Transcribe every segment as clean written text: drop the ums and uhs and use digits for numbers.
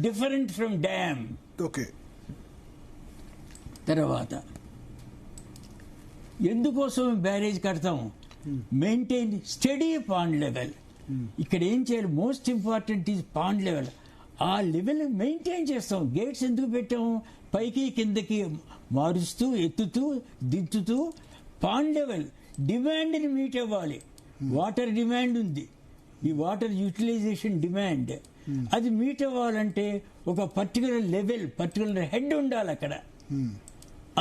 Different from dam. Okay. తర్వాత ఎందుకోసం barrage కడతాం? Maintain steady pond level. ఇక్కడ ఏం చేయాలి? Most important is pond level. ఆ లెవెల్ మెయింటైన్ చేస్తాం. గేట్స్ ఎందుకు పెట్టాము? పైకి కిందకి మారుస్తూ, ఎత్తుతూ, దించుతూ పాండ్ లెవెల్ డిమాండ్ని మీట్ అవ్వాలి. వాటర్ డిమాండ్ ఉంది, ఈ వాటర్ యూటిలైజేషన్ డిమాండ్. అది మీట్ అవ్వాలంటే ఒక పర్టికులర్ లెవెల్, పర్టికులర్ హెడ్ ఉండాలి అక్కడ.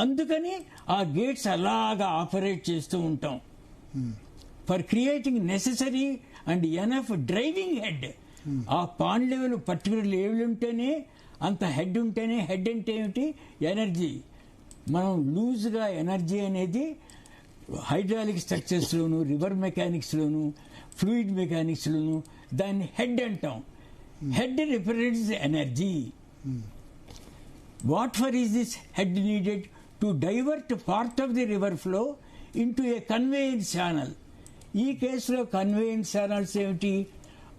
అందుకని ఆ గేట్స్ అలాగా ఆపరేట్ చేస్తూ ఉంటాం for creating necessary and enough driving head. ఆ పాండ్ లెవెల్ పర్టికులర్ లెవెల్ ఉంటేనే, అంత హెడ్ ఉంటేనే. హెడ్ అంటే ఏమిటి? ఎనర్జీ. మనం లూజ్గా ఎనర్జీ అనేది హైడ్రాలిక్ స్ట్రక్చర్స్లోను, రివర్ మెకానిక్స్లోను, ఫ్లూయిడ్ మెకానిక్స్లోను దాన్ని హెడ్ అంటాం. Head represents energy. What for is this head needed? To divert part of the river flow into a conveyance channel. ఈ కేసులో కన్వేయన్స్ ఛానల్స్ ఏమిటి?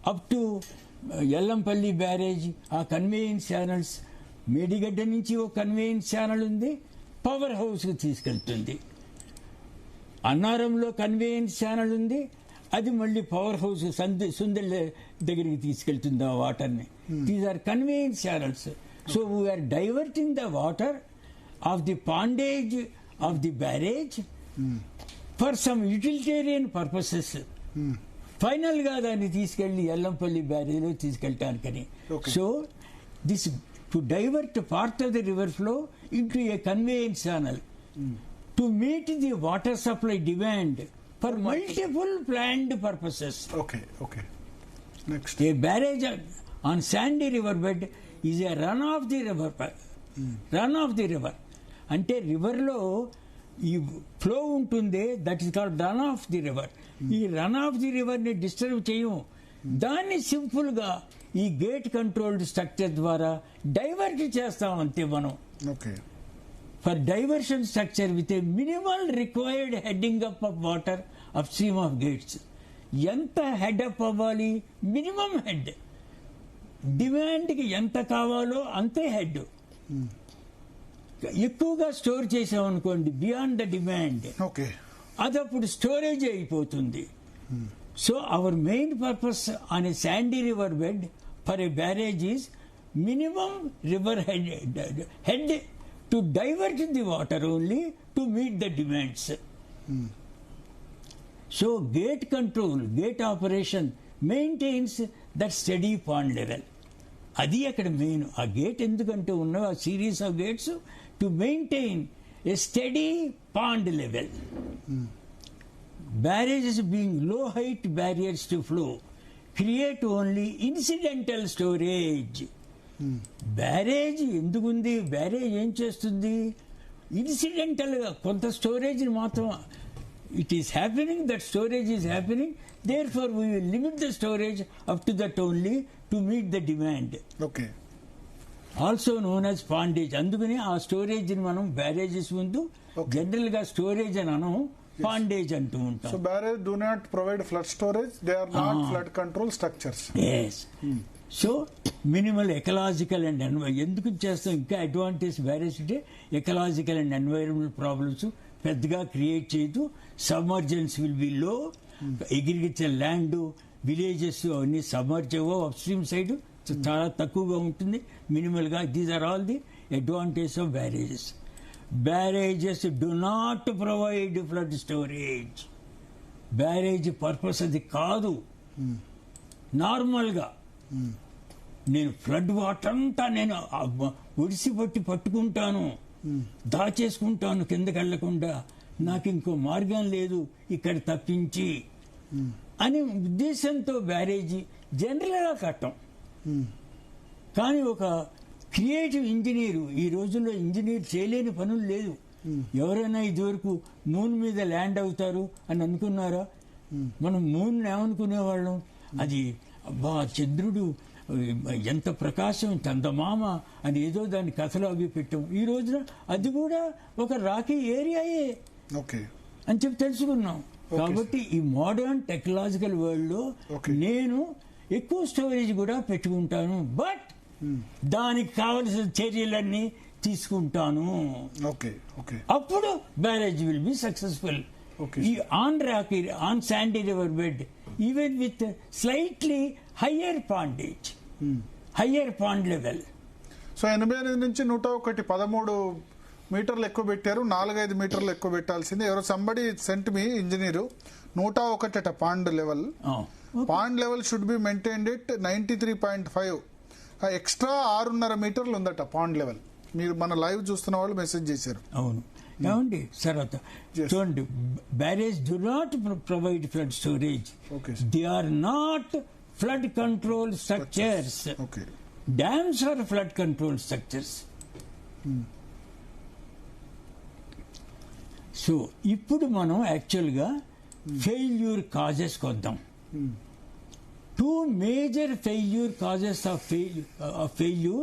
అప్ టు ఎల్లంపల్లి బ్యారేజ్ ఆ conveyance channels. Medigadda నుంచి ఒక conveyance channel ఉంది, power హౌస్కి తీసుకెళ్తుంది. అన్నారంలో కన్వేయన్స్ ఛానల్ ఉంది, అది మళ్ళీ పవర్ హౌస్ సుందెళ్ళ దగ్గరికి తీసుకెళ్తుంది ఆ వాటర్ని. These are conveyance channels. So we are diverting the water of the pondage of the barrage for some utilitarian purposes. Final గా దాన్ని తీసుకెళ్లి ఎల్లంపల్లి బ్యారేజ్లో తీసుకెళ్ళటానికని. So this to divert part of the river flow into a conveyance channel to meet the water supply demand for multiple planned purposes. Okay. Okay. Next. A barrage on sandy river bed is a run of the river. Run of the river అంటే రివర్లో ఈ flow ఉంటుంది, that is called run of the river. ఈ run of the రివర్ని disturb చేయము. దాన్ని సింపుల్గా ఈ గేట్ కంట్రోల్డ్ స్ట్రక్చర్ ద్వారా డైవర్ట్ చేస్తాం అంతే మనం. Okay. For diversion structure with a minimal required heading up of water upstream of gates. ఎంత హెడ్ అప్ అవ్వాలి? Minimum head. డిమాండ్కి ఎంత కావాలో అంతే హెడ్. ఎక్కువగా స్టోర్ చేసామనుకోండి బియాండ్ ద డిమాండ్, అది అప్పుడు స్టోరేజ్ అయిపోతుంది. So our main purpose on a sandy river bed for a barrage is minimum river head to divert the water only to meet the demands. So gate control, gate operation maintains that steady pond level. అది అక్కడ main. ఆ gate ఎందుకంటే ఉన్న ఆ series of gates to maintain a steady pond level. Barrages being low height barriers to flow create only incidental storage. Barrage ఎందుకుంది? Barrage ఏం చేస్తుంది? ఇన్సిడెంటల్గా కొంత స్టోరేజ్ని మాత్రం. It is happening, that storage is happening, therefore we will limit the storage up to that only to meet the demand. Okay. Also known as pondage. అందుకని ఆ storage ని మనం barrages ముందు జనరల్ గా స్టోరేజ్ అని అనం, pondage అంటూ ఉంటాం. So barrage do not provide flood storage, they are not flood control structures. Yes. So minimal ecological and ఎందుకు చేస్తాం? ఇంకా అడ్వాంటేజ్ బ్యారేజ్ అంటే ఎకలాజికల్ అండ్ ఎన్వైరన్మెంటల్ ప్రాబ్లమ్స్ పెద్దగా క్రియేట్ చేయదు. Submergence will be low. Agriculture land, villages అవన్నీ submerge అవ్వవు. Upstream side చాలా తక్కువగా ఉంటుంది, మినిమల్గా. These are all the advantage of barrages. Barrages do not provide flood storage. Barrage purpose అది కాదు. నార్మల్గా నేను ఫ్లడ్ వాటర్ అంతా నేను ఒడిసి పట్టుకుంటాను, దాచేసుకుంటాను కిందకి వెళ్లకుండా, నాకు ఇంకో మార్గం లేదు ఇక్కడ తప్పించి అని ఉద్దేశంతో బ్యారేజీ జనరల్గా కట్టం. కానీ ఒక క్రియేటివ్ ఇంజనీరు, ఈ రోజుల్లో ఇంజనీర్ చేయలేని పనులు లేదు. ఎవరైనా ఇదివరకు మూన్ మీద ల్యాండ్ అవుతారు అని అనుకున్నారా? మనం మూన్ ఏమనుకునేవాళ్ళం? అది అబ్బా చంద్రుడు ఎంత ప్రకాశం, చందమామ అని ఏదో దాని కథలు అవి పెట్టాం. ఈ రోజున అది కూడా ఒక రాకీ ఏరియాయే అని చెప్పి తెలుసుకున్నాం. కాబట్టి ఈ మోడర్న్ టెక్నాలజికల్ వరల్డ్ లో నేను ఎక్కువ స్టోరేజ్ కూడా పెట్టుకుంటాను. బట్ దానికి కావలసిన చర్యలన్నీ తీసుకుంటాను. ఓకే ఓకే అప్పుడు barrage will be successful. Okay. On sandy river bed, even with slightly higher pondage, higher pond level. So 88 నుంచి 101 13 మీటర్లు ఎక్కువ పెట్టారు, 4-5 మీటర్లు ఎక్కువ పెట్టాల్సింది. ఎవరో సంబడి సెంట్ మీ ఇంజనీరు 101 అట pond level. Pond level should be maintained at 93.5. Extra 6.5 మీటర్లు ఉందట పాండ్ లెవెల్. మీరు మన లైవ్ చూస్తున్న వాళ్ళు మెసేజ్ చేశారు. అవును ఏమండి తర్వాత చూడండి, barrage do not provide flood storage. They are not flood control structures. Dams are flood control structures. So ఇప్పుడు మనం యాక్చువల్గా ఫెయిల్యూర్ కాజెస్ కొద్దాం. 2 major failure causes of failure